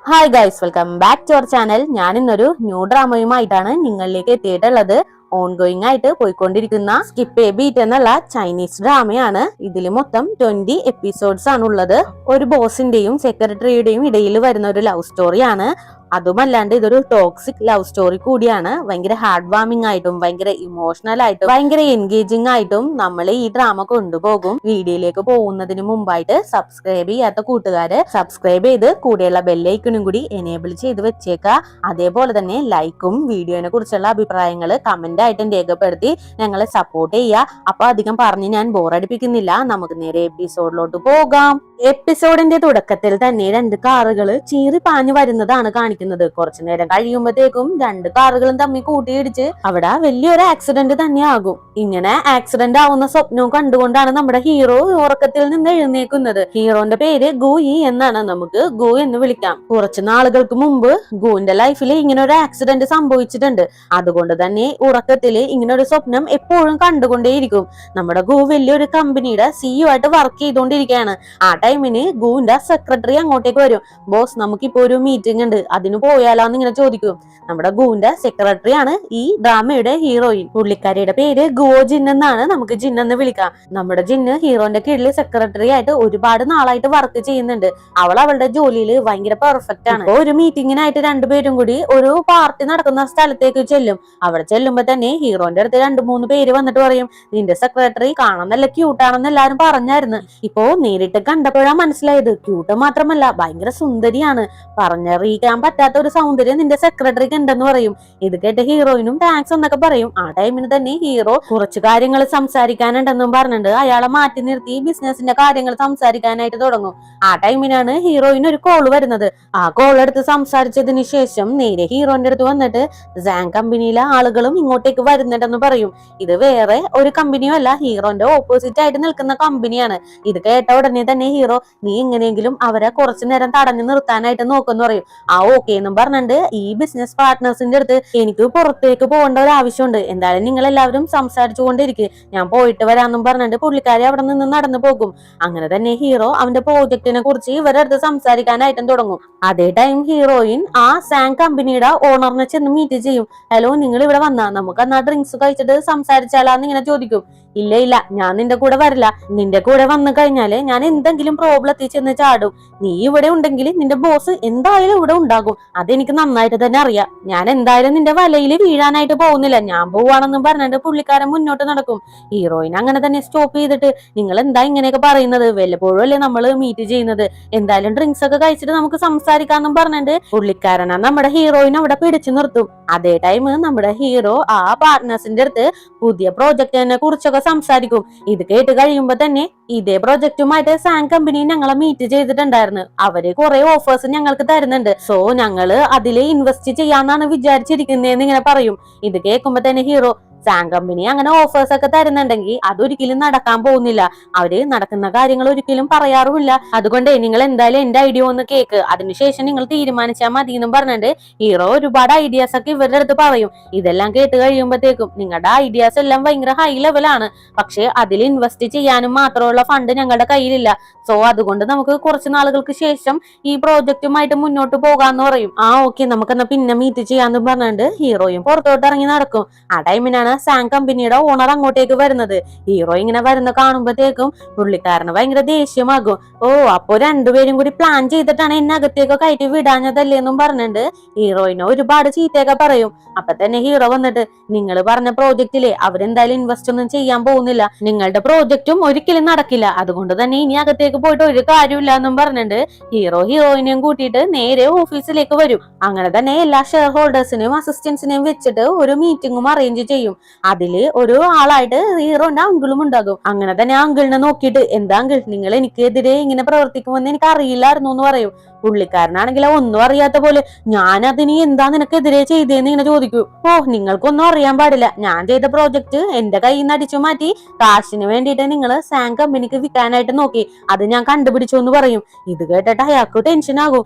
Hi guys, welcome back to our channel. ഞാൻ ഇന്നൊരു new ഡ്രാമയുമായിട്ടാണ് നിങ്ങളിലേക്ക് എത്തിയിട്ടുള്ളത്. ഓൺഗോയിങ് ആയിട്ട് പോയിക്കൊണ്ടിരിക്കുന്ന സ്കിപ്പ് എ ബീറ്റ് എന്നുള്ള ചൈനീസ് ഡ്രാമയാണ്. ഇതിൽ മൊത്തം 20 എപ്പിസോഡ്സ് ആണുള്ളത്. ഒരു ബോസിന്റെയും സെക്രട്ടറിയുടെയും ഇടയിൽ വരുന്ന ഒരു ലവ് സ്റ്റോറിയാണ്. അതുമല്ലാണ്ട് ഇതൊരു ടോക്സിക് ലവ് സ്റ്റോറി കൂടിയാണ്. ഭയങ്കര ഹാർഡ് വാമിംഗ് ആയിട്ടും ഭയങ്കര ഇമോഷണൽ ആയിട്ടും ഭയങ്കര എൻഗേജിംഗ് ആയിട്ടും നമ്മൾ ഈ ഡ്രാമ കൊണ്ടുപോകും. വീഡിയോയിലേക്ക് പോകുന്നതിന് മുമ്പായിട്ട് സബ്സ്ക്രൈബ് ചെയ്യാത്ത കൂട്ടുകാര് സബ്സ്ക്രൈബ് ചെയ്ത് കൂടെയുള്ള ബെല്ലൈക്കണും കൂടി എനേബിൾ ചെയ്ത് വെച്ചേക്ക. അതേപോലെ തന്നെ ലൈക്കും വീഡിയോനെ കുറിച്ചുള്ള അഭിപ്രായങ്ങൾ കമന്റ് ആയിട്ടും രേഖപ്പെടുത്തി ഞങ്ങളെ സപ്പോർട്ട് ചെയ്യുക. അപ്പൊ അധികം പറഞ്ഞ് ഞാൻ ബോറടിപ്പിക്കുന്നില്ല, നമുക്ക് നേരെ എപ്പിസോഡിലോട്ട് പോകാം. എപ്പിസോഡിന്റെ തുടക്കത്തിൽ തന്നെ 2 കാറുകൾ ചീറി പാഞ്ഞു വരുന്നതാണ് കാണിക്കുന്നത്. കുറച്ചു നേരം കഴിയുമ്പോഴത്തേക്കും 2 കാറുകളും തമ്മിൽ കൂട്ടിയിടിച്ച് അവിടെ വലിയൊരു ആക്സിഡന്റ് തന്നെ ആകും. ഇങ്ങനെ ആക്സിഡന്റ് ആവുന്ന സ്വപ്നവും കണ്ടുകൊണ്ടാണ് നമ്മുടെ ഹീറോ ഉറക്കത്തിൽ നിന്ന് എഴുന്നേക്കുന്നത്. ഹീറോന്റെ പേര് ഗുയി എന്നാണ്. നമുക്ക് ഗു എന്ന് വിളിക്കാം. കുറച്ചു നാളുകൾക്ക് മുമ്പ് ഗുവിന്റെ ലൈഫിൽ ഇങ്ങനെ ഒരു ആക്സിഡന്റ് സംഭവിച്ചിട്ടുണ്ട്. അതുകൊണ്ട് തന്നെ ഉറക്കത്തില് ഇങ്ങനെ ഒരു സ്വപ്നം എപ്പോഴും കണ്ടുകൊണ്ടേയിരിക്കും. നമ്മുടെ ഗു വലിയൊരു കമ്പനിയുടെ CEO ആയിട്ട് വർക്ക് ചെയ്തുകൊണ്ടിരിക്കുകയാണ്. ആ ടൈമിന് ഗുവിന്റെ സെക്രട്ടറി അങ്ങോട്ടേക്ക് വരും. ബോസ്, നമുക്കിപ്പോ ഒരു മീറ്റിംഗ് ഉണ്ട്, അതിന് പോയാലോന്ന് ഇങ്ങനെ ചോദിക്കും. നമ്മുടെ ഗുവിന്റെ സെക്രട്ടറി ആണ് ഈ ഡ്രാമയുടെ ഹീറോയിൻ. പുള്ളിക്കാരിയുടെ പേര് ഗുവോ ജിൻ എന്നാണ്. നമുക്ക് ജിൻ എന്ന് വിളിക്കാം. നമ്മുടെ ജിന്ന് ഹീറോന്റെ കീഴിൽ സെക്രട്ടറി ആയിട്ട് ഒരുപാട് നാളായിട്ട് വർക്ക് ചെയ്യുന്നുണ്ട്. അവളുടെ ജോലിയിൽ ഭയങ്കര പെർഫെക്റ്റ് ആണ്. ഒരു മീറ്റിംഗിനായിട്ട് 2 പേരും കൂടി ഒരു പാർട്ടി നടക്കുന്ന സ്ഥലത്തേക്ക് ചെല്ലും. അവിടെ ചെല്ലുമ്പോ തന്നെ ഹീറോന്റെ അടുത്ത് 2-3 പേര് വന്നിട്ട് പറയും, നിന്റെ സെക്രട്ടറി കാണാൻ നല്ല ക്യൂട്ടാണെന്ന് എല്ലാരും പറഞ്ഞായിരുന്നു. ഇപ്പോ നേരിട്ട് കണ്ടപ്പോഴാ മനസ്സിലായത്, ക്യൂട്ട് മാത്രമല്ല ഭയങ്കര സുന്ദരിയാണ്. പറഞ്ഞറിയിക്കാൻ പറ്റാത്ത ഒരു സൗന്ദര്യം നിന്റെ സെക്രട്ടറിക്ക് ഉണ്ടെന്ന് പറയും. ഇത് കേട്ട് ഹീറോയിനും താങ്ക്സ് എന്നൊക്കെ പറയും. ആ ടൈമിന് തന്നെ ഹീറോ കുറച്ച് കാര്യങ്ങൾ സംസാരിക്കാനുണ്ടെന്നും പറഞ്ഞിട്ട് അയാളെ മാറ്റി നിർത്തി ബിസിനസിന്റെ കാര്യങ്ങൾ സംസാരിക്കാനായിട്ട് തുടങ്ങും. ആ ടൈമിനാണ് ഹീറോയിന് ഒരു കോള് വരുന്നത്. ആ കോൾ എടുത്ത് സംസാരിച്ചതിന് ശേഷം നേരെ ഹീറോന്റെ അടുത്ത് വന്നിട്ട് സാങ് കമ്പനിയിലെ ആളുകളും ഇങ്ങോട്ടേക്ക് വരുന്നുണ്ടെന്ന് പറയും. ഇത് വേറെ ഒരു കമ്പനിയും അല്ല, ഹീറോന്റെ ഓപ്പോസിറ്റ് ആയിട്ട് നിൽക്കുന്ന കമ്പനിയാണ്. ഇത് കേട്ട ഉടനെ തന്നെ ഹീറോ, നീ എങ്ങനെയെങ്കിലും അവരെ കുറച്ചു നേരം തടഞ്ഞു നിർത്താനായിട്ട് നോക്കെന്ന് പറയും. ആ ഓക്കെ എന്നും പറഞ്ഞിട്ട് ഈ ബിസിനസ് പാർട്ട്നേഴ്സിന്റെ അടുത്ത് എനിക്ക് പുറത്തേക്ക് പോകേണ്ട ഒരു ആവശ്യമുണ്ട്, എന്തായാലും നിങ്ങൾ എല്ലാവരും സംസാരിച്ചു കൊണ്ടിരിക്കും, ഞാൻ പോയിട്ട് വരാമെന്നും പറഞ്ഞിട്ട് പുള്ളിക്കാരി അവിടെ നിന്ന് നടന്നു പോകും. അങ്ങനെ തന്നെ ഹീറോ അവന്റെ പ്രോജക്റ്റിനെ കുറിച്ച് ഇവരുടെ അടുത്ത് സംസാരിക്കാനായിട്ടും തുടങ്ങും. അതേ ടൈം ഹീറോയിൻ ആ സാങ് കമ്പനിയുടെ ഓണറിനെ ചെന്ന് മീറ്റ് ചെയ്യും. ഹലോ, നിങ്ങൾ ഇവിടെ വന്നാ നമുക്ക് എന്നാ ഡ്രിങ്ക്സ് കഴിച്ചിട്ട് സംസാരിച്ചാലാന്ന് ഇങ്ങനെ ചോദിക്കും. ഇല്ല ഇല്ല, ഞാൻ നിന്റെ കൂടെ വരില്ല. നിന്റെ കൂടെ വന്നു കഴിഞ്ഞാല് ഞാൻ എന്തെങ്കിലും പ്രോബ്ലത്തിൽ ചെന്ന് ചാടും. നീ ഇവിടെ ഉണ്ടെങ്കിൽ നിന്റെ ബോസ് എന്തായാലും ഇവിടെ ഉണ്ടാകും. അതെനിക്ക് നന്നായിട്ട് തന്നെ അറിയാം. ഞാൻ എന്തായാലും നിന്റെ വലയിൽ വീഴാനായിട്ട് പോകുന്നില്ല, ഞാൻ പോവാണെന്നും പറഞ്ഞിട്ട് പുള്ളിക്കാരൻ മുന്നോട്ട് നടക്കും. ഹീറോയിൻ അങ്ങനെ തന്നെ സ്റ്റോപ്പ് ചെയ്തിട്ട്, നിങ്ങൾ എന്താ ഇങ്ങനെയൊക്കെ പറയുന്നത്, വല്ലപ്പോഴും അല്ലേ നമ്മള് മീറ്റ് ചെയ്യുന്നത്, എന്തായാലും ഡ്രിങ്ക്സ് ഒക്കെ കഴിച്ചിട്ട് നമുക്ക് സംസാരിക്കാന്നും പറഞ്ഞിട്ട് പുള്ളിക്കാരനാ നമ്മുടെ ഹീറോയിൻ അവിടെ പിടിച്ചു നിർത്തും. അതേ ടൈം നമ്മുടെ ഹീറോ ആ പാർട്ട്നേഴ്സിന്റെ അടുത്ത് പുതിയ പ്രോജക്റ്റിനെ കുറിച്ചൊക്കെ സംസാരിക്കും. ഇത് കേട്ട് കഴിയുമ്പോ തന്നെ, ഇതേ പ്രോജക്റ്റുമായിട്ട് സാങ് കമ്പനി ഞങ്ങളെ മീറ്റ് ചെയ്തിട്ടുണ്ടായിരുന്നു, അവര് കുറെ ഓഫേഴ്സ് ഞങ്ങൾക്ക് തരുന്നുണ്ട്, സോ ഞങ്ങള് അതില് ഇൻവെസ്റ്റ് ചെയ്യാന്നാണ് വിചാരിച്ചിരിക്കുന്നതെന്ന് ഇങ്ങനെ പറയും. ഇത് കേൾക്കുമ്പോ തന്നെ ഹീറോ, സാങ് കമ്പനി അങ്ങനെ ഓഫേഴ്സ് ഒക്കെ തരുന്നുണ്ടെങ്കിൽ അതൊരിക്കലും നടക്കാൻ പോകുന്നില്ല, അവര് നടക്കുന്ന കാര്യങ്ങൾ ഒരിക്കലും പറയാറുമില്ല, അതുകൊണ്ട് നിങ്ങൾ എന്തായാലും എന്റെ ഐഡിയ ഒന്ന് കേക്ക്, അതിനുശേഷം നിങ്ങൾ തീരുമാനിച്ചാൽ മതി എന്നും പറഞ്ഞിട്ട് ഹീറോ ഒരുപാട് ഐഡിയാസ് ഒക്കെ ഇവരുടെ അടുത്ത് പറയും. ഇതെല്ലാം കേട്ട് കഴിയുമ്പോഴത്തേക്കും, നിങ്ങളുടെ ഐഡിയാസ് എല്ലാം ഭയങ്കര ഹൈ ലെവലാണ്, പക്ഷെ അതിൽ ഇൻവെസ്റ്റ് ചെയ്യാനും മാത്രമുള്ള ഫണ്ട് ഞങ്ങളുടെ കയ്യിലില്ല, സോ അതുകൊണ്ട് നമുക്ക് കുറച്ച് നാളുകൾക്ക് ശേഷം ഈ പ്രോജക്റ്റുമായിട്ട് മുന്നോട്ട് പോകാന്ന് പറയും. ആ ഓക്കെ, നമുക്കെന്നാ പിന്നെ മീറ്റ് ചെയ്യാന്ന് പറഞ്ഞിട്ട് ഹീറോയും പുറത്തോട്ട് ഇറങ്ങി നടക്കും. ആ ടൈമിനാണ് സാങ് കമ്പനിയുടെ ഓണർ അങ്ങോട്ടേക്ക് വരുന്നത്. ഹീറോ ഇങ്ങനെ വരുന്ന കാണുമ്പോഴത്തേക്കും പുള്ളിക്കാരന് ഭയങ്കര ദേഷ്യമാകും. ഓ, അപ്പൊ 2 പേരും കൂടി പ്ലാൻ ചെയ്തിട്ടാണ് എന്നെ അകത്തേക്ക് കയറ്റി വിടാഞ്ഞതല്ലേ എന്നും പറഞ്ഞിട്ട് ഹീറോയിനെ ഒരുപാട് ചീത്തയൊക്കെ പറയും. അപ്പൊ തന്നെ ഹീറോ വന്നിട്ട്, നിങ്ങൾ പറഞ്ഞ പ്രോജക്റ്റിലെ അവരെന്തായാലും ഇൻവെസ്റ്റ് ഒന്നും ചെയ്യാൻ പോകുന്നില്ല, നിങ്ങളുടെ പ്രോജക്റ്റും ഒരിക്കലും നടക്കില്ല, അതുകൊണ്ട് തന്നെ ഇനി അകത്തേക്ക് പോയിട്ട് ഒരു കാര്യമില്ല എന്നും പറഞ്ഞിട്ട് ഹീറോയിനെയും കൂട്ടിയിട്ട് നേരെ ഓഫീസിലേക്ക് വരും. അങ്ങനെ തന്നെ എല്ലാ ഷെയർ ഹോൾഡേഴ്സിനെയും അസിസ്റ്റൻസിനെയും വെച്ചിട്ട് ഒരു മീറ്റിംഗും അറേഞ്ച് ചെയ്യും. അതില് ഒരു ആളായിട്ട് ഹീറോന്റെ അങ്കിളും ഉണ്ടാകും. അങ്ങനെ തന്നെ അങ്കിളിനെ നോക്കിയിട്ട്, എന്താ അങ്കിൾ, നിങ്ങൾ എനിക്കെതിരെ ഇങ്ങനെ പ്രവർത്തിക്കുമെന്ന് എനിക്ക് അറിയില്ലായിരുന്നു എന്ന് പറയും. പുള്ളിക്കാരനാണെങ്കിൽ ഒന്നും അറിയാത്ത പോലെ, ഞാൻ അതിന് എന്താ നിനക്കെതിരെ ചെയ്തേന്ന് ഇങ്ങനെ ചോദിക്കൂ. ഓ, നിങ്ങൾക്കൊന്നും അറിയാൻ പാടില്ല, ഞാൻ ചെയ്ത പ്രോജക്റ്റ് എന്റെ കയ്യിൽ നിന്ന് അടിച്ചു മാറ്റി കാശിന് വേണ്ടിയിട്ട് നിങ്ങൾ സാങ് കമ്പനിക്ക് വിൽക്കാനായിട്ട് നോക്കി, അത് ഞാൻ കണ്ടുപിടിച്ചു എന്ന് പറയും. ഇത് കേട്ടിട്ട് അയാൾക്ക് ടെൻഷൻ ആകും.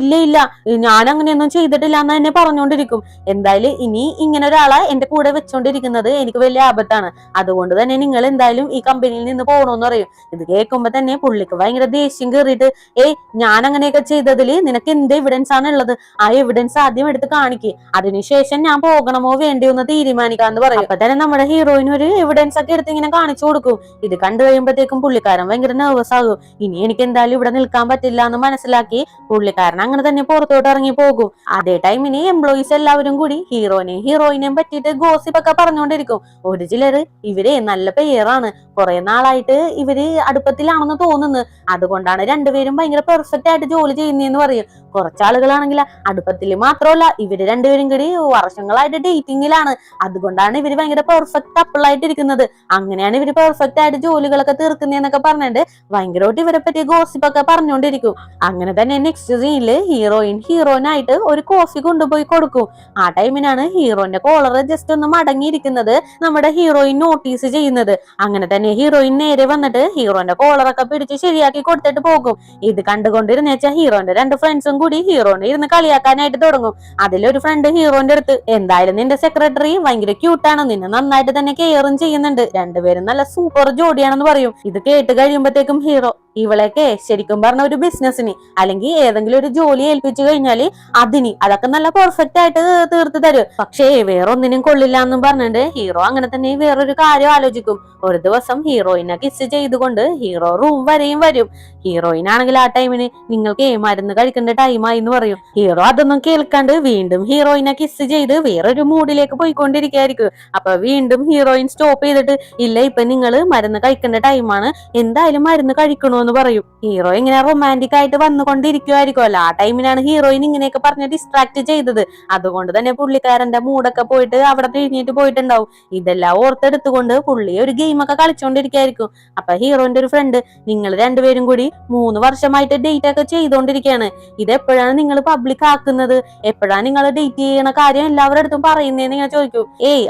ഇല്ല ഇല്ല, ഞാൻ അങ്ങനെയൊന്നും ചെയ്തിട്ടില്ല എന്ന് തന്നെ പറഞ്ഞുകൊണ്ടിരിക്കും. എന്തായാലും ഇനി ഇങ്ങനെ ഒരാളെ എന്റെ കൂടെ വെച്ചോണ്ടിരിക്കുന്നത് എനിക്ക് വലിയ ആപത്താണ്, അതുകൊണ്ട് തന്നെ നിങ്ങൾ എന്തായാലും ഈ കമ്പനിയിൽ നിന്ന് പോകണമെന്ന് പറയും. ഇത് കേൾക്കുമ്പോ തന്നെ പുള്ളിക്ക് ഭയങ്കര ദേഷ്യം കയറിയിട്ട്, ഞാൻ അങ്ങനെയൊക്കെ ചെയ്തതിൽ നിനക്ക് എന്ത് എവിഡൻസ് ആണ് ഉള്ളത്? ആ എവിഡൻസ് ആദ്യം എടുത്ത് കാണിക്ക്, അതിനുശേഷം ഞാൻ പോകണമോ വേണ്ടിയോ എന്ന് തീരുമാനിക്കാന്ന് പറയും. അപ്പൊ തന്നെ നമ്മുടെ ഹീറോയിൻ ഒരു എവിഡൻസ് ഒക്കെ എടുത്ത് ഇങ്ങനെ കാണിച്ചു കൊടുക്കും. ഇത് കണ്ടു കഴിയുമ്പോഴത്തേക്കും പുള്ളിക്കാരൻ ഭയങ്കര നെർവസ് ആകും. ഇനി എനിക്ക് എന്തായാലും ഇവിടെ നിൽക്കാൻ പറ്റില്ല എന്ന് മനസ്സിലാക്കി പുള്ളിക്കാരൻ അങ്ങനെ തന്നെ പുറത്തോട്ട് ഇറങ്ങി പോകും. അതേ ടൈമിന് എംപ്ലോയീസ് എല്ലാവരും കൂടി ഹീറോയിനെയും പറ്റിയിട്ട് ഗോസിപ്പ് ഒക്കെ പറഞ്ഞുകൊണ്ടിരിക്കും. ഒരു ചിലര് ഇവരെ നല്ല പേരാണ്, കുറെ നാളായിട്ട് ഇവര് അടുപ്പത്തിലാണെന്ന് തോന്നുന്നു, അതുകൊണ്ടാണ് രണ്ടുപേരും ഭയങ്കര പെർഫെക്റ്റ് ആയിട്ട് ജോലി ചെയ്യുന്നതെന്ന് പറയും. കുറച്ചാളുകളാണെങ്കിൽ അടുപ്പത്തിൽ മാത്രമല്ല, ഇവര് രണ്ടുപേരും കൂടി വർഷങ്ങളായിട്ട് ഡേറ്റിംഗിലാണ്, അതുകൊണ്ടാണ് ഇവര് ഭയങ്കര പെർഫെക്റ്റ് കപ്പിളായിട്ടിരിക്കുന്നത്, അങ്ങനെയാണ് ഇവര് പെർഫെക്റ്റ് ആയിട്ട് ജോലികളൊക്കെ തീർക്കുന്നതെന്നൊക്കെ പറഞ്ഞിട്ട് ഭയങ്കരമായിട്ട് ഇവരെ പറ്റി ഗോസിപ്പൊക്കെ പറഞ്ഞുകൊണ്ടിരിക്കും. അങ്ങനെ തന്നെ നെക്സ്റ്റ് സീനില് ഹീറോയിനായിട്ട് ഒരു കോഫി കൊണ്ടുപോയി കൊടുക്കും. ആ ടൈമിനാണ് ഹീറോയിന്റെ കോളർ ജസ്റ്റ് ഒന്ന് മടങ്ങിയിരിക്കുന്നത് നമ്മുടെ ഹീറോയിൻ നോട്ടീസ് ചെയ്യുന്നത്. അങ്ങനെ തന്നെ ഹീറോയിൻ നേരെ വന്നിട്ട് ഹീറോന്റെ കോളറൊക്കെ പിടിച്ച് ശരിയാക്കി കൊടുത്തിട്ട് പോകും. ഇത് കണ്ടുകൊണ്ടിരുന്ന വെച്ചാൽ ഹീറോന്റെ രണ്ട് ഫ്രണ്ട്സും കൂടി ഹീറോനെ ഇരുന്ന് കളിയാക്കാനായിട്ട് തുടങ്ങും. അതിലൊരു ഫ്രണ്ട് ഹീറോന്റെ അടുത്ത്, എന്തായാലും നിന്റെ സെക്രട്ടറി ഭയങ്കര ക്യൂട്ടാണ്, നിന്നെ നന്നായിട്ട് തന്നെ കെയറും ചെയ്യുന്നുണ്ട്, രണ്ടുപേരും നല്ല സൂപ്പർ ജോഡിയാണെന്ന് പറയും. ഇത് കേട്ട് കഴിയുമ്പോഴത്തേക്കും ഹീറോ, ഇവളെയൊക്കെ ശരിക്കും പറഞ്ഞ ഒരു ബിസിനസിന് അല്ലെങ്കിൽ ഏതെങ്കിലും ഒരു ജോലി ഏൽപ്പിച്ചു കഴിഞ്ഞാല് അതൊക്കെ നല്ല പെർഫെക്റ്റ് ആയിട്ട് തീർത്ത് തരും, പക്ഷേ വേറൊന്നിനും കൊള്ളില്ല എന്നും പറഞ്ഞിട്ട് ഹീറോ അങ്ങനെ തന്നെ വേറൊരു കാര്യം ആലോചിക്കും. ഒരു ദിവസം ഹീറോയിനെ കിസ് ചെയ്തുകൊണ്ട് ഹീറോ റൂം വരെയും വരും. ഹീറോയിൻ ആണെങ്കിൽ ആ ടൈമിന് നിങ്ങൾക്ക് മരുന്ന് കഴിക്കേണ്ട ടൈമായി എന്ന് പറയും. ഹീറോ അതൊന്നും കേൾക്കാണ്ട് വീണ്ടും ഹീറോയിനെ കിസ് ചെയ്ത് വേറൊരു മൂഡിലേക്ക് പോയിക്കൊണ്ടിരിക്കുകയായിരിക്കും. അപ്പൊ വീണ്ടും ഹീറോയിൻ സ്റ്റോപ്പ് ചെയ്തിട്ട്, ഇല്ല ഇപ്പൊ നിങ്ങള് മരുന്ന് കഴിക്കേണ്ട ടൈമാണ്, എന്തായാലും മരുന്ന് കഴിക്കണോന്ന് പറയും. ഹീറോ ഇങ്ങനെ റൊമാൻറ്റിക് ആയിട്ട് വന്നുകൊണ്ടിരിക്കുമായിരിക്കുമല്ലോ, ആ ടൈമിനാണ് ഹീറോയിൻ ഇങ്ങനെയൊക്കെ പറഞ്ഞ് ഡിസ്ട്രാക്ട് ചെയ്തത്. അതുകൊണ്ട് തന്നെ പുള്ളിക്കാരന്റെ മൂടൊക്കെ പോയിട്ട് അവിടെ തിരിഞ്ഞിട്ട് പോയിട്ടുണ്ടാവും. ഇതെല്ലാം ഓർത്തെടുത്തുകൊണ്ട് പുള്ളി ഒരു ഗെയിമൊക്കെ കളിച്ചോണ്ടിരിക്കായിരിക്കും. അപ്പൊ ഹീറോന്റെ ഒരു ഫ്രണ്ട്, നിങ്ങൾ രണ്ടുപേരും കൂടി 3 വർഷമായിട്ട് ഡേറ്റ് ഒക്കെ ചെയ്തോണ്ടിരിക്കുകയാണ്, ഇത് എപ്പോഴാണ് നിങ്ങൾ പബ്ലിക് ആക്കുന്നത്, എപ്പോഴാണ് നിങ്ങൾ ഡേറ്റ് ചെയ്യണ കാര്യം എല്ലാവരുടെ അടുത്തും പറയുന്നതെന്ന് ഇങ്ങനെ ചോദിക്കും.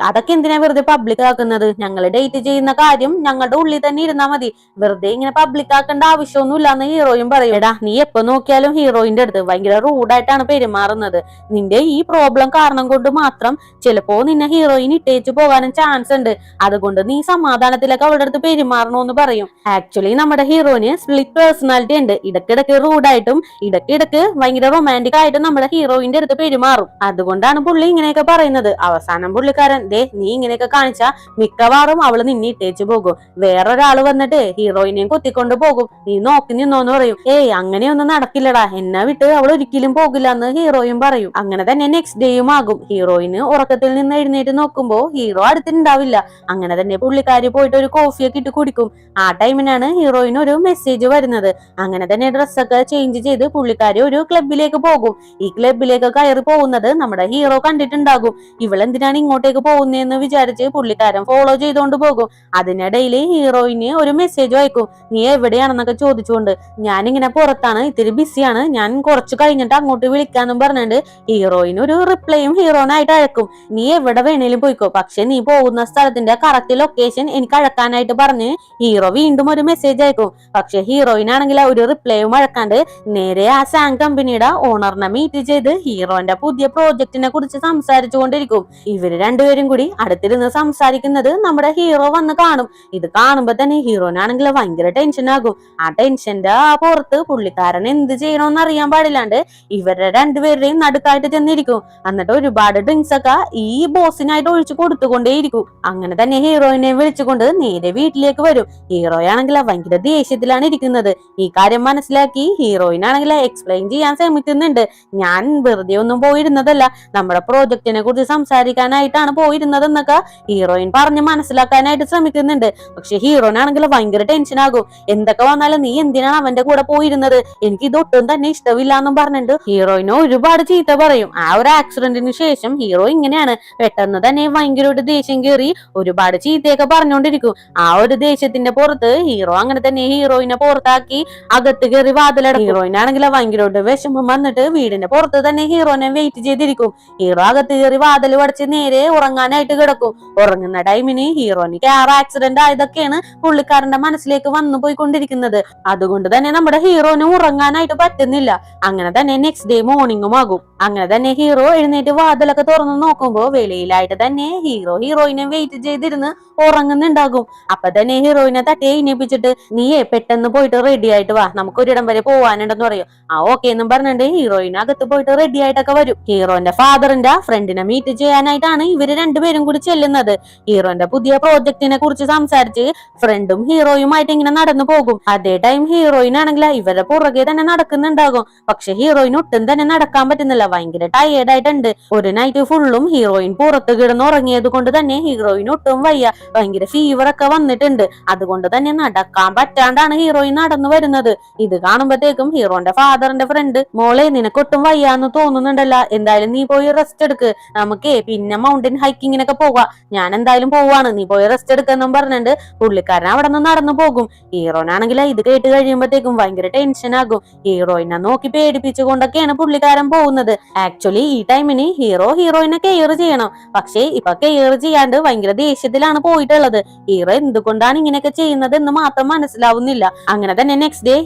അതൊക്കെ എന്തിനാ വെറുതെ പബ്ലിക് ആക്കുന്നത്, ഞങ്ങൾ ഡേറ്റ് ചെയ്യുന്ന കാര്യം ഞങ്ങളുടെ ഉള്ളിൽ തന്നെ ഇരുന്നാ മതി, വെറുതെ ഇങ്ങനെ പബ്ലിക് ആക്കേണ്ട ആവശ്യമൊന്നുമില്ല എന്ന് ഹീറോയും പറയും. എടാ നീ എപ്പോ നോക്കിയാലും ഹീറോയിന്റെ അടുത്ത് ഭയങ്കര റൂഡായിട്ടാണ് പെരുമാറുന്നത്, നിന്റെ ഈ പ്രോബ്ലം കാരണം കൊണ്ട് മാത്രം ചിലപ്പോ നിന്നെ ഹീറോയിൻ ഇട്ടേച്ചു പോകാനും ചാൻസ് ഉണ്ട്, അതുകൊണ്ട് നീ സമാധാനത്തിലൊക്കെ അവളുടെ അടുത്ത് പെരുമാറണോന്ന് പറയും. ആക്ച്വലി നമ്മുടെ ഹീറോയിന് സ്പ്ലിറ്റ് പേഴ്സണാലിറ്റി ഉണ്ട്, ഇടയ്ക്കിടയ്ക്ക് റൂഡായിട്ടും ഇടയ്ക്കിടയ്ക്ക് ഭയങ്കര റൊമാൻറ്റിക് ആയിട്ടും നമ്മുടെ ഹീറോയിന്റെ അടുത്ത് പെരുമാറും. അതുകൊണ്ടാണ് പുള്ളി ഇങ്ങനെയൊക്കെ പറയുന്നത്. അവസാനം പുള്ളിക്കാരൻ, നീ ഇങ്ങനെയൊക്കെ കാണിച്ചാ മിക്കവാറും അവള് നിന്നെ ഇട്ടേച്ചു പോകും, വേറൊരാള് വന്നിട്ട് ഹീറോയിനെയും കൊത്തിക്കൊണ്ട് പോകും, നീ നോക്കി നിന്നോന്ന് പറയും. അങ്ങനെയൊന്നും നടക്കില്ലടാ, എന്നെ വിട്ട് അവൾ ഒരിക്കലും പോകില്ല എന്ന് ഹീറോയും പറയും. അങ്ങനെ തന്നെ നെക്സ്റ്റ് ഡേയും ആകും. ഹീറോയിന് ഉറക്കത്തിൽ നിന്ന് എഴുന്നേറ്റ് നോക്കുമ്പോ ഹീറോ അടുത്തുണ്ടാവില്ല. അങ്ങനെ തന്നെ പുള്ളിക്കാരി പോയിട്ട് ഒരു കോഫിയൊക്കെ ഇട്ട് കുടിക്കും. ആ ടൈമിനാണ് ഹീറോയിന് ഒരു മെസ്സേജ് വരുന്നത്. അങ്ങനെ തന്നെ ഡ്രസ്സൊക്കെ ചേഞ്ച് ചെയ്ത് പുള്ളിക്കാരി ഒരു ക്ലബിലേക്ക് പോകും. ഈ ക്ലബിലേക്ക് കയറി പോകുന്നത് നമ്മുടെ ഹീറോ കണ്ടിട്ടുണ്ടാകും. ഇവളെന്തിനാണ് ഇങ്ങോട്ടേക്ക് പോകുന്നതെന്ന് വിചാരിച്ച് പുള്ളിക്കാരൻ ഫോളോ ചെയ്തുകൊണ്ട് പോകും. അതിനിടയിൽ ഹീറോയിന് ഒരു മെസ്സേജ് അയക്കും, നീ എവിടെയാണെന്നൊക്കെ ചോദിച്ചുകൊണ്ട്. ഞാനിങ്ങനെ പുറത്താണ്, ഇത്തിരി ബിസിയാണ്, ഞാൻ കുറച്ച് കഴിഞ്ഞിട്ട് അങ്ങോട്ട് വിളിക്കാന്നും പറഞ്ഞിട്ട് ഹീറോയിന് ഒരു റിപ്ലൈയും ഹീറോനായിട്ട് അയക്കും. നീ എവിടെ വേണേലും പോയിക്കോ, പക്ഷെ നീ പോകുന്ന സ്ഥലത്തിന്റെ കറക്റ്റ് ലൊക്കേഷൻ എനിക്ക് അയക്കാനായിട്ട് പറഞ്ഞ് ഹീറോ വീണ്ടും ഒരു മെസ്സേജ് അയക്കും. പക്ഷെ ഹീറോയിനാണെങ്കിൽ ഒരു റിപ്ലൈയും അയക്കാണ്ട് നേരെ ആ സാങ് കമ്പനിയുടെ ഓണറിനെ മീറ്റ് ചെയ്ത് ഹീറോന്റെ പുതിയ പ്രോജക്റ്റിനെ കുറിച്ച് സംസാരിച്ചു കൊണ്ടിരിക്കും. ഇവര് രണ്ടുപേരും കൂടി അടുത്തിരുന്ന് സംസാരിക്കുന്നത് നമ്മുടെ ഹീറോ വന്ന് കാണും. ഇത് കാണുമ്പോ തന്നെ ഹീറോനാണെങ്കിൽ ഭയങ്കര ടെൻഷൻ ആകും. ആ ടെൻഷന്റെ പുറത്ത് പുള്ളിക്കാരൻ എന്ത് ചെയ്യണമെന്ന് അറിയാൻ പാടില്ലാണ്ട് ഇവരുടെ രണ്ടുപേരുടെയും നടുക്കായിട്ട് ചെന്നിരിക്കും. എന്നിട്ട് ഒരുപാട് ഡ്രിങ്ക്സ് ഒക്കെ ഈ ബോസിനായിട്ട് ഒഴിച്ചു കൊടുത്തുകൊണ്ടേയിരിക്കും. അങ്ങനെ തന്നെ ഹീറോയിനെ വിളിച്ചുകൊണ്ട് നേരെ വീട്ടിലേക്ക് വരും. ഹീറോയാണെങ്കിൽ ഭയങ്കര ദേഷ്യത്തിലാണ് ഇരിക്കുന്നത്. ഈ കാര്യം മനസ്സിലാക്കി ഹീറോയിനാണെങ്കിൽ എക്സ്പ്ലെയിൻ ചെയ്യാൻ ശ്രമിക്കുന്നുണ്ട്. ഞാൻ വെറുതെ ഒന്നും പോയിരുന്നതല്ല, നമ്മുടെ പ്രോജക്റ്റിനെ കുറിച്ച് സംസാരിക്കാനായിട്ടാണ് പോയിരുന്നതെന്നൊക്കെ ഹീറോയിൻ പറഞ്ഞ് മനസ്സിലാക്കാനായിട്ട് ശ്രമിക്കുന്നുണ്ട്. പക്ഷെ ഹീറോയിനാണെങ്കിൽ ഭയങ്കര ടെൻഷൻ ആകും. എന്തൊക്കെ വന്നാലും നീ എന്തിനാണ് അവന്റെ കൂടെ പോയിരുന്നത്, എനിക്ക് ഇതൊട്ടും തന്നെ ഇഷ്ടമില്ല എന്നും പറഞ്ഞിട്ട് ഹീറോയിനെ ഒരുപാട് ചീത്ത പറയും. ആ ഒരു ആക്സിഡന്റിന് ശേഷം ഹീറോ ഇങ്ങനെയാണ്, പെട്ടെന്ന് തന്നെ ഭയങ്കരമായിട്ട് ദേഷ്യം കയറി ഒരുപാട് ചീത്തയൊക്കെ പറഞ്ഞുകൊണ്ടിരിക്കും. ആ ഒരു ദേഷ്യത്തിന്റെ പുറത്ത് ഹീറോ അങ്ങനെ തന്നെ ഹീറോയിനെ പുറത്താക്കി അകത്ത് കയറി വാതിലടക്കും. ഹീറോയിനാണെങ്കിൽ ഭയങ്കരമായിട്ട് വിഷമം വന്നിട്ട് വീടിന്റെ പുറത്ത് തന്നെ ഹീറോനെ വെയിറ്റ് ചെയ്തിരിക്കും. ഹീറോ അകത്ത് കയറി വാതിൽ അടച്ച് നേരെ ഉറങ്ങാനായിട്ട് കിടക്കും. ഉറങ്ങുന്ന ടൈമിന് ഹീറോയിന് കാർ ആക്സിഡന്റ് ആയതൊക്കെയാണ് പുള്ളിക്കാരന്റെ മനസ്സിലേക്ക് വന്നു പോയിക്കൊണ്ടിരിക്കുന്നത്. വരുന്നത്. അതുകൊണ്ട് തന്നെ നമ്മുടെ ഹീറോന് ഉറങ്ങാനായിട്ട് പറ്റുന്നില്ല. അങ്ങനെ തന്നെ നെക്സ്റ്റ് ഡേ മോർണിംഗും ആകും. അങ്ങനെ തന്നെ ഹീറോ എഴുന്നേറ്റ് വാതിലൊക്കെ തുറന്നു നോക്കുമ്പോ വെളിയിലായിട്ട് തന്നെ ഹീറോയിനെ വെയിറ്റ് ചെയ്തിരുന്ന് ഉറങ്ങുന്നുണ്ടാകും. അപ്പൊ തന്നെ ഹീറോയിനെ തട്ടി എഴുന്നേപ്പിച്ചിട്ട് നീയേ പെട്ടെന്ന് പോയിട്ട് റെഡി ആയിട്ട് വാ, നമുക്ക് ഒരിടം വരെ പോവാനുണ്ടെന്ന് പറയും. ഓക്കെ എന്നും പറഞ്ഞിട്ട് ഹീറോയിന് അകത്ത് പോയിട്ട് റെഡി ആയിട്ടൊക്കെ വരും. ഹീറോന്റെ ഫാദറിന്റെ ഫ്രണ്ടിനെ മീറ്റ് ചെയ്യാനായിട്ടാണ് ഇവര് രണ്ടുപേരും കൂടി ചെല്ലുന്നത്. ഹീറോന്റെ പുതിയ പ്രോജക്റ്റിനെ കുറിച്ച് സംസാരിച്ച് ഫ്രണ്ടും ഹീറോയുമായിട്ട് ഇങ്ങനെ നടന്നു പോകും. അതേ ടൈം ഹീറോയിൻ ആണെങ്കിൽ ഇവരുടെ പുറകെ തന്നെ നടക്കുന്നുണ്ടാകും. പക്ഷെ ഹീറോയിൻ ഒട്ടും തന്നെ നടക്കാൻ പറ്റുന്നില്ല, ഭയങ്കര ടയേർഡ് ആയിട്ടുണ്ട്. ഒരു നൈറ്റ് ഫുള്ളും ഹീറോയിൻ പുറത്ത് കിടന്ന് ഉറങ്ങിയത് കൊണ്ട് തന്നെ ഹീറോയിൻ ഒട്ടും വയ്യ, ഭയങ്കര ഫീവർ ഒക്കെ വന്നിട്ടുണ്ട്. അതുകൊണ്ട് തന്നെ നടക്കാൻ പറ്റാണ്ടാണ് ഹീറോയിൻ നടന്നു വരുന്നത്. ഇത് കാണുമ്പോഴത്തേക്കും ഹീറോന്റെ ഫാദറിന്റെ ഫ്രണ്ട് മോളെ നിനക്കൊട്ടും വയ്യാന്ന് തോന്നുന്നുണ്ടല്ലോ, എന്തായാലും നീ പോയി റെസ്റ്റ് എടുക്ക്, നമുക്കേ പിന്നെ മൗണ്ടൻ ഹൈക്കിങ്ങിനൊക്കെ പോകാം, ഞാൻ എന്തായാലും പോവാണ്, നീ പോയി റെസ്റ്റ് എടുക്കെന്നും പറഞ്ഞിട്ട് പുള്ളിക്കാരൻ അവിടെ നിന്ന് നടന്നു പോകും. ഹീറോനാണെങ്കിൽ ഇത് കേട്ട് കഴിയുമ്പോഴത്തേക്കും ഭയങ്കര ടെൻഷൻ ആകും. ഹീറോയിനെ നോക്കി പേടിപ്പിച്ചുകൊണ്ടൊക്കെയാണ് പുള്ളിക്കാരൻ പോകുന്നത്. ആക്ച്വലി ഈ ടൈമിന് ഹീറോയിനെ കെയർ ചെയ്യണം, പക്ഷേ ഇപ്പൊ കെയർ ചെയ്യാണ്ട് ഭയങ്കര ദേഷ്യത്തിലാണ് പോയിട്ടുള്ളത്. ഹീറോ എന്തുകൊണ്ടാണ് ഇങ്ങനെയൊക്കെ ചെയ്യുന്നത് എന്ന് മാത്രം മനസ്സിലാവുന്നില്ല. അങ്ങനെ തന്നെ നെക്സ്റ്റ് ഡേ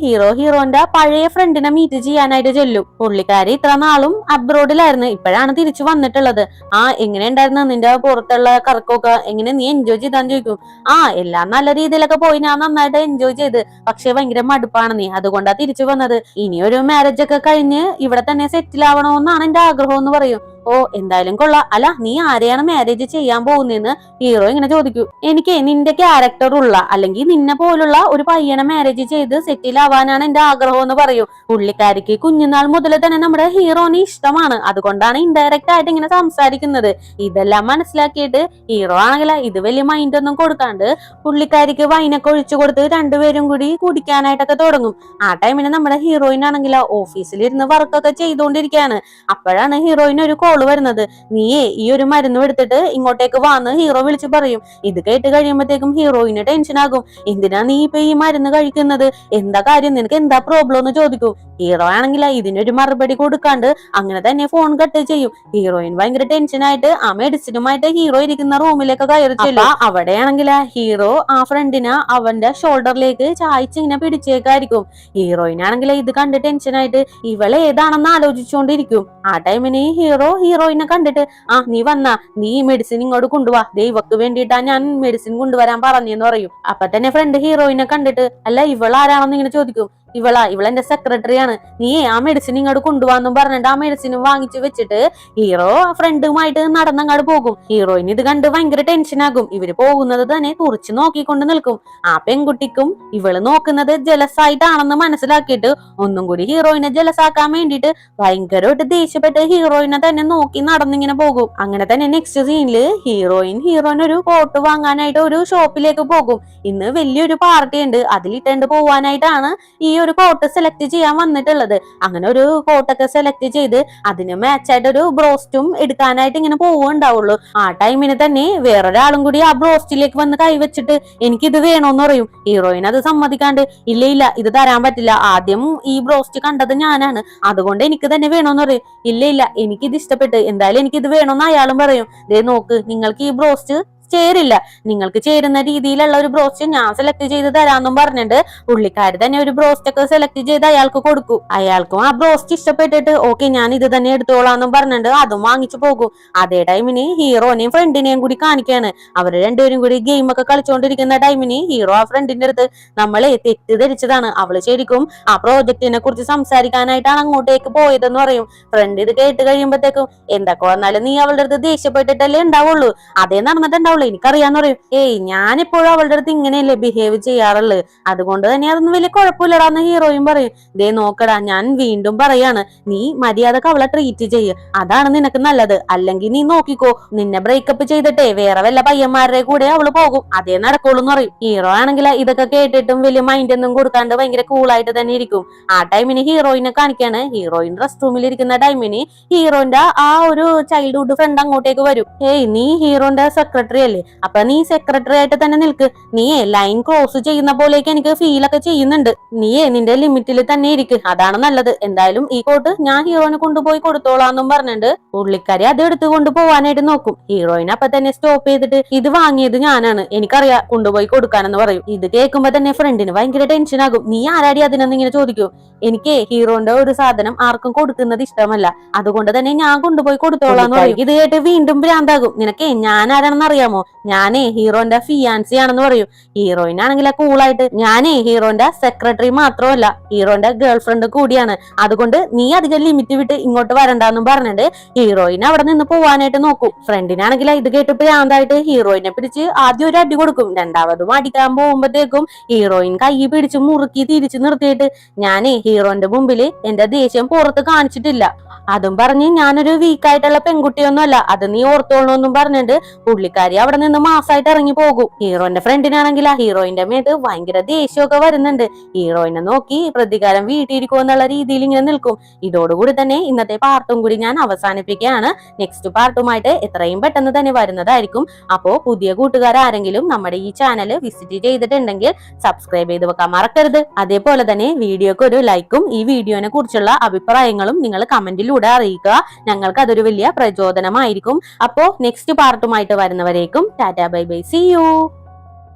ഹീറോന്റെ പഴയ ഫ്രണ്ടിനെ മീറ്റ് ചെയ്യാനായിട്ട് ചെല്ലും. പുള്ളിക്കാരി ഇത്ര നാളും അബ്രോഡിലായിരുന്നു, ഇപ്പോഴാണ് തിരിച്ചു വന്നിട്ടുള്ളത്. എങ്ങനെ ഉണ്ടായിരുന്നു നിന്റെ പുറത്തുള്ള കറക്കമൊക്കെ, എങ്ങനെ നീ എൻജോയ് ചെയ്താന്ന് ചോദിക്കും. എല്ലാം നല്ല രീതിയിലൊക്കെ പോയി, ഞാൻ നന്നായിട്ട് എൻജോയ് ചെയ്ത്, പക്ഷെ ഭയങ്കര മടുപ്പാണ് നീ, അതുകൊണ്ടാ തിരിച്ചു വന്നത്. ഇനിയൊരു മാരേജ് ഒക്കെ കഴിഞ്ഞ് ഇവിടെ തന്നെ സെറ്റിൽ ആവണമെന്നാണ് എന്റെ ആഗ്രഹം എന്ന് പറയും. എന്തായാലും കൊള്ളാം, അല്ല നീ ആരെയാണ് മാരേജ് ചെയ്യാൻ പോകുന്നതെന്ന് ഹീറോ ഇങ്ങനെ ചോദിക്കൂ. എനിക്ക് നിന്റെ ക്യാരക്ടർ ഉള്ള അല്ലെങ്കിൽ നിന്നെ പോലുള്ള ഒരു പയ്യനെ മാരേജ് ചെയ്ത് സെറ്റിൽ ആവാനാണ് എന്റെ ആഗ്രഹം എന്ന് പറയും. പുള്ളിക്കാരിക്ക് കുഞ്ഞുനാൾ മുതൽ തന്നെ നമ്മുടെ ഹീറോനെ ഇഷ്ടമാണ്, അതുകൊണ്ടാണ് ഇൻഡയറക്റ്റ് ആയിട്ട് ഇങ്ങനെ സംസാരിക്കുന്നത്. ഇതെല്ലാം മനസ്സിലാക്കിയിട്ട് ഹീറോ ആണെങ്കിൽ ഇത് വലിയ മൈൻഡ് ഒന്നും കൊടുക്കാണ്ട് പുള്ളിക്കാരിക്ക് വൈനൊക്കെ ഒഴിച്ചു കൊടുത്ത് രണ്ടുപേരും കൂടി കുടിക്കാനായിട്ടൊക്കെ തുടങ്ങും. ആ ടൈമിന് നമ്മുടെ ഹീറോയിൻ ആണെങ്കിൽ ഓഫീസിലിരുന്ന് വർക്കൊക്കെ ചെയ്തുകൊണ്ടിരിക്കുകയാണ്. അപ്പോഴാണ് ഹീറോയിന് ഒരു കോള് വരുന്നത്. നീയേ ഈ ഒരു മരുന്ന് എടുത്തിട്ട് ഇങ്ങോട്ടേക്ക് വന്ന് ഹീറോ വിളിച്ചു പറയും. ഇത് കേട്ട് കഴിയുമ്പോഴത്തേക്കും ഹീറോയിന് ടെൻഷൻ ആകും. എന്തിനാ നീ ഇപ്പൊ ഈ മരുന്ന് കഴിക്കുന്നത്, എന്താ കാര്യം, നിനക്ക് എന്താ പ്രോബ്ലം എന്ന് ചോദിക്കും. ഹീറോ ആണെങ്കിൽ ഇതിനൊരു മറുപടി കൊടുക്കാണ്ട് അങ്ങനെ തന്നെ ഫോൺ കട്ട് ചെയ്യും. ഹീറോയിൻ ഭയങ്കര ടെൻഷനായിട്ട് ആ മെഡിസിനുമായിട്ട് ഹീറോ ഇരിക്കുന്ന റൂമിലേക്ക് കയറി ചെല്ലും. അവിടെയാണെങ്കിൽ ഹീറോ ആ ഫ്രണ്ടിനെ അവന്റെ ഷോൾഡറിലേക്ക് ചായച്ച് ഇങ്ങനെ പിടിച്ചേക്കായിരിക്കും. ഹീറോയിനാണെങ്കിൽ ഇത് കണ്ട് ടെൻഷനായിട്ട് ഇവളെ ഏതാണെന്ന് ആലോചിച്ചുകൊണ്ടിരിക്കും. ആ ടൈമിന് ഹീറോയിനെ കണ്ടിട്ട് നീ വന്നാ, നീ മെഡിസിൻ ഇങ്ങോട്ട് കൊണ്ടുപോവാ, ദൈവക്ക് വേണ്ടിയിട്ടാ ഞാൻ മെഡിസിൻ കൊണ്ടുവരാൻ പറഞ്ഞെന്ന് പറയും. അപ്പൊ തന്നെ ഫ്രണ്ട് ഹീറോയിനെ കണ്ടിട്ട് അല്ല ഇവളാരാണെന്ന് ഇങ്ങനെ ചോദിക്കും. ഇവളെന്റെ സെക്രട്ടറിയാണ്, നീ ആ മെഡിസിൻ ഇങ്ങോട്ട് കൊണ്ടുപോകാന്നും പറഞ്ഞിട്ട് ആ മെഡിസിൻ വാങ്ങിച്ചു വെച്ചിട്ട് ഹീറോ ഫ്രണ്ടുമായിട്ട് നടന്നങ്ങോട്ട് പോകും. ഹീറോയിന് ഇത് കണ്ട് ഭയങ്കര ടെൻഷനാകും. ഇവര് പോകുന്നത് തന്നെ തുറച്ചു നോക്കിക്കൊണ്ട് നിൽക്കും. ആ പെൺകുട്ടിക്കും ഇവള് നോക്കുന്നത് ജലസായിട്ടാണെന്ന് മനസ്സിലാക്കിയിട്ട് ഒന്നും കൂടി ഹീറോയിനെ ജലസാക്കാൻ വേണ്ടിയിട്ട് ഭയങ്കരമായിട്ട് ദേഷ്യപ്പെട്ട് ഹീറോയിനെ തന്നെ നോക്കി നടന്നിങ്ങനെ പോകും. അങ്ങനെ തന്നെ നെക്സ്റ്റ് സീനില് ഹീറോയിനൊരു കോട്ട് വാങ്ങാനായിട്ട് ഒരു ഷോപ്പിലേക്ക് പോകും. ഇന്ന് വലിയൊരു പാർട്ടി ഉണ്ട്, അതിലിട്ടുണ്ട് പോവാനായിട്ടാണ് ഈ ഒരു കോട്ട് സെലക്ട് ചെയ്യാൻ വന്നിട്ടുള്ളത്. അങ്ങനെ ഒരു കോട്ടൊക്കെ സെലക്ട് ചെയ്ത് അതിന് മാച്ചായിട്ട് ഒരു ബ്രോസ്റ്റും എടുക്കാനായിട്ട് ഇങ്ങനെ പോവുണ്ടാവുള്ളൂ. ആ ടൈമിന് തന്നെ വേറൊരാളും കൂടി ആ ബ്രോസ്റ്റിലേക്ക് വന്ന് കൈവച്ചിട്ട് എനിക്കിത് വേണോന്ന് പറയും. ഹീറോയിൻ അത് സമ്മതിക്കാണ്ട് ഇല്ല ഇത് തരാൻ പറ്റില്ല, ആദ്യം ഈ ബ്രോസ്റ്റ് കണ്ടത് ഞാനാണ്, അതുകൊണ്ട് എനിക്ക് തന്നെ വേണോന്ന് പറയും. ഇല്ല എനിക്കിത് ഇഷ്ടപ്പെട്ട്, എന്തായാലും എനിക്കിത് വേണോന്ന് അയാളും പറയും. ദേ നോക്ക്, നിങ്ങൾക്ക് ഈ ബ്രോസ്റ്റ് ചേരില്ല, നിങ്ങൾക്ക് ചേരുന്ന രീതിയിലുള്ള ഒരു ബ്രോസ്റ്റ് ഞാൻ സെലക്ട് ചെയ്ത് തരാന്നും പറഞ്ഞിട്ട് പുള്ളിക്കാരി തന്നെ ഒരു ബ്രോസ്റ്റ് ഒക്കെ സെലക്ട് ചെയ്ത് അയാൾക്ക് കൊടുക്കും. അയാൾക്കും ആ ബ്രോസ്റ്റ് ഇഷ്ടപ്പെട്ടിട്ട് ഓക്കെ ഞാൻ ഇത് തന്നെ എടുത്തോളാന്നും പറഞ്ഞിട്ട് അതും വാങ്ങിച്ചു പോകും. അതേ ടൈമിന് ഹീറോനെയും ഫ്രണ്ടിനെയും കൂടി കാണിക്കാണ്. അവര് രണ്ടുപേരും കൂടി ഗെയിം ഒക്കെ കളിച്ചുകൊണ്ടിരിക്കുന്ന ടൈമിന് ഹീറോ ആ ഫ്രണ്ടിന്റെ അടുത്ത് നമ്മളെ തെറ്റിദ്ധരിച്ചതാണ്, അവള് ശരിക്കും ആ പ്രോജക്റ്റിനെ കുറിച്ച് സംസാരിക്കാനായിട്ടാണ് അങ്ങോട്ടേക്ക് പോയതെന്ന് പറയും. ഫ്രണ്ട് ഇത് കേട്ട് കഴിയുമ്പോഴത്തേക്കും എന്തൊക്കെ വന്നാലും നീ അവളുടെ അടുത്ത് ദേഷ്യപ്പെട്ടിട്ടല്ലേ ഉണ്ടാവുള്ളൂ, അതേ നടന്നിട്ടുണ്ടാവുള്ളൂ, എനിക്കറിയാന്ന് പറയും. ഞാനിപ്പോഴും അവളുടെ അടുത്ത് ഇങ്ങനെയല്ലേ ബിഹേവ് ചെയ്യാറുള്ളത്, അതുകൊണ്ട് തന്നെ അതൊന്നും വലിയ കുഴപ്പമില്ലടാന്ന് ഹീറോയും പറയും. ദേ നോക്കടാ, ഞാൻ വീണ്ടും പറയാണ്, നീ മര്യാദക്ക് അവളെ ട്രീറ്റ് ചെയ്യ്, അതാണ് നിനക്ക് നല്ലത്, അല്ലെങ്കിൽ നീ നോക്കിക്കോ നിന്നെ ബ്രേക്കപ്പ് ചെയ്തിട്ടേ വേറെ വല്ല പയ്യന്മാരുടെ കൂടെ അവള് പോകും, അതേ നടക്കുള്ളൂ എന്ന് പറയും. ഹീറോ ആണെങ്കിൽ ഇതൊക്കെ കേട്ടിട്ടും വലിയ മൈൻഡ് ഒന്നും കൊടുക്കാണ്ട് ഭയങ്കര കൂളായിട്ട് തന്നെ ഇരിക്കും. ആ ടൈമിന് ഹീറോയിനെ കാണിക്കാണ്. ഹീറോയിൻ റെസ്റ്റ് റൂമിൽ ഇരിക്കുന്ന ടൈമിന് ഹീറോന്റെ ആ ഒരു ചൈൽഡ്ഹുഡ് ഫ്രണ്ട് അങ്ങോട്ടേക്ക് വരും. നീ ഹീറോന്റെ സെക്രട്ടറി അല്ലേ, അല്ലേ, അപ്പൊ നീ സെക്രട്ടറി ആയിട്ട് തന്നെ നിൽക്ക്. നീയേ ലൈൻ ക്രോസ് ചെയ്യുന്ന പോലെയൊക്കെ എനിക്ക് ഫീൽ ഒക്കെ ചെയ്യുന്നുണ്ട്. നീയേ നിന്റെ ലിമിറ്റിൽ തന്നെ ഇരിക്ക്, അതാണ് നല്ലത്. എന്തായാലും ഈ കോട്ട് ഞാൻ ഹീറോയിനെ കൊണ്ടുപോയി കൊടുത്തോളാന്നും പറഞ്ഞിട്ട് പുള്ളിക്കാരി അത് എടുത്തു കൊണ്ടുപോവാനായിട്ട് നോക്കും. ഹീറോയിൻ അപ്പൊ തന്നെ സ്റ്റോപ്പ് ചെയ്തിട്ട് ഇത് വാങ്ങിയത് ഞാനാണ്, എനിക്കറിയാം, കൊണ്ടുപോയി കൊടുക്കാനെന്ന് പറയും. ഇത് കേൾക്കുമ്പോ തന്നെ ഫ്രണ്ടിന് ഭയങ്കര ടെൻഷൻ ആകും. നീ ആരാടി അതിനെന്ന് ഇങ്ങനെ ചോദിക്കും. എനിക്ക് ഹീറോന്റെ ഒരു സാധനം ആർക്കും കൊടുക്കുന്നത് ഇഷ്ടമല്ല, അതുകൊണ്ട് തന്നെ ഞാൻ കൊണ്ടുപോയി കൊടുത്തോളാന്ന് പറയും. ഇത് കേട്ട് വീണ്ടും ഭ്രാന്താകും. നിനക്കേ ഞാൻ ആരാണെന്ന് അറിയാമോ? ഞാനേ ഹീറോന്റെ ഫിയാൻസി ആണെന്ന് പറയും. ഹീറോയിൻ ആണെങ്കിൽ കൂളായിട്ട് ഞാനേ ഹീറോന്റെ സെക്രട്ടറി മാത്രമല്ല, ഹീറോന്റെ ഗേൾ ഫ്രണ്ട് കൂടിയാണ്, അതുകൊണ്ട് നീ അധികം ലിമിറ്റ് വിട്ട് ഇങ്ങോട്ട് വരണ്ടെന്നും പറഞ്ഞിട്ട് ഹീറോയിൻ അവിടെ നിന്ന് പോവാനായിട്ട് നോക്കും. ഫ്രണ്ടിനാണെങ്കിൽ ഇത് കേട്ട് ഭ്രാന്തായിട്ട് ഹീറോയിനെ പിടിച്ച് ആദ്യം ഒരു അടി കൊടുക്കും. രണ്ടാമതും അടിക്കാൻ പോകുമ്പോഴത്തേക്കും ഹീറോയിൻ കൈ പിടിച്ച് മുറുക്കി തിരിച്ചു നിർത്തിയിട്ട് ഞാനേ ഹീറോന്റെ മുമ്പില് എന്റെ ദേഷ്യം പുറത്ത് കാണിച്ചിട്ടില്ല, അതും പറഞ്ഞ് ഞാനൊരു വീക്കായിട്ടുള്ള പെൺകുട്ടിയൊന്നും അല്ല, അത് നീ ഓർത്തോളൂന്നും പറഞ്ഞിട്ട് പുള്ളിക്കാരി അവിടെ നിന്ന് മാസായിട്ട് ഇറങ്ങി പോകും. ഹീറോന്റെ ഫ്രണ്ടിനാണെങ്കിൽ ആ ഹീറോയിന്റെ മേത്ത് ഭയങ്കര ദേഷ്യമൊക്കെ വരുന്നുണ്ട്. ഹീറോയിനെ നോക്കി പ്രതികാരം വീട്ടിയിരിക്കും എന്നുള്ള രീതിയിൽ ഇങ്ങനെ നിൽക്കും. ഇതോടുകൂടി തന്നെ ഇന്നത്തെ പാർട്ടും കൂടി ഞാൻ അവസാനിപ്പിക്കുകയാണ്. നെക്സ്റ്റ് പാർട്ടുമായിട്ട് എത്രയും പെട്ടെന്ന് തന്നെ വരുന്നതായിരിക്കും. അപ്പോ പുതിയ കൂട്ടുകാർ ആരെങ്കിലും നമ്മുടെ ഈ ചാനൽ വിസിറ്റ് ചെയ്തിട്ടുണ്ടെങ്കിൽ സബ്സ്ക്രൈബ് ചെയ്ത് വെക്കാൻ മറക്കരുത്. അതേപോലെ തന്നെ വീഡിയോക്ക് ഒരു ലൈക്കും ഈ വീഡിയോനെ കുറിച്ചുള്ള അഭിപ്രായങ്ങളും നിങ്ങൾ കമന്റിലൂടെ അറിയിക്കുക. ഞങ്ങൾക്ക് അതൊരു വലിയ പ്രചോദനമായിരിക്കും. അപ്പോ നെക്സ്റ്റ് പാർട്ടുമായിട്ട് വരുന്നവരേക്കും tata bye bye, see U.